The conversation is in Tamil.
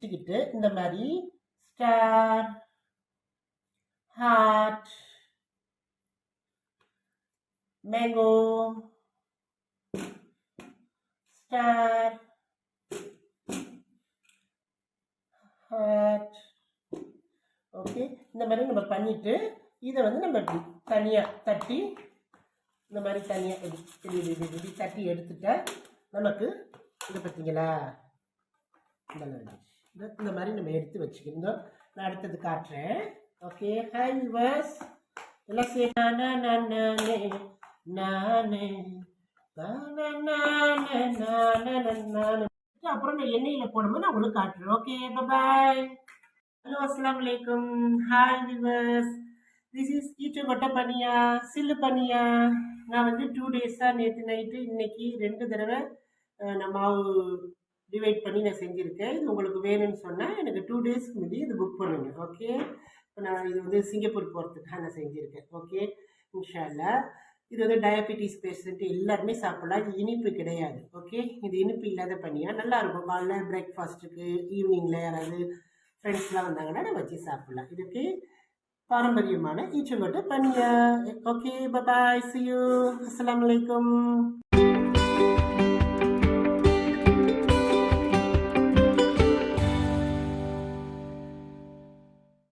வச்சுக்கிட்டு இந்த மாதிரி star, heart, mango, star, heart. Okay, இந்த மாதிரி நம்ம பண்ணிட்டு இதை வந்து நம்ம இப்படி தனியாக தட்டி இந்த மாதிரி தனியாக இப்படி தட்டி எடுத்துட்டா நமக்கு இது பார்த்தீங்களா இந்த மாதிரி நம்ம எடுத்து வச்சுக்கணும். நான் அடுத்தது காட்டுறேன். ஓகே, ஹாய் வியூவர்ஸ், எல்லாம் சே நானே நானே அப்புறம் நான் எண்ணெயில் போடும்போது நான் உங்களுக்கு காட்டுறேன். ஓகே, பாய். ஹலோ, அஸ்ஸலாமு அலைக்கும். ஹாய் வியூவர்ஸ், திஸ் இஸ் ஈச்சங்கொட்டை பனியா, சில்லு பனியா. நான் வந்து 2 டேஸாக நேற்று நைட்டு இன்னைக்கு 2 தடவை நான் மாவு டிவைட் பண்ணி நான் செஞ்சுருக்கேன். இது உங்களுக்கு வேணும்னு சொன்னால் எனக்கு 2 டேஸ்க்கு முன்னாடி இது புக் பண்ணுங்க. ஓகே, இப்போ நான் இது வந்து சிங்கப்பூர் போகிறதுக்காக நான் செஞ்சுருக்கேன். ஓகே, இன்ஷா அல்லாஹ். இது வந்து டயபெட்டிஸ் பேஷண்ட் எல்லாருமே சாப்பிடலாம். இது இனிப்பு கிடையாது. ஓகே, இது இனிப்பு இல்லாத பனியா நல்லாயிருக்கும். காலைல பிரேக்ஃபாஸ்ட்டுக்கு, ஈவினிங்கில் யாராவது ஃப்ரெண்ட்ஸ்லாம் வந்தாங்கன்னா நம்ம வச்சு சாப்பிடலாம். இதுக்கு பாரம்பரியமான ஈச்சங்கொட்டை பனியா. Okay, bye, see you. அஸ்ஸலாமு அலைக்கும்.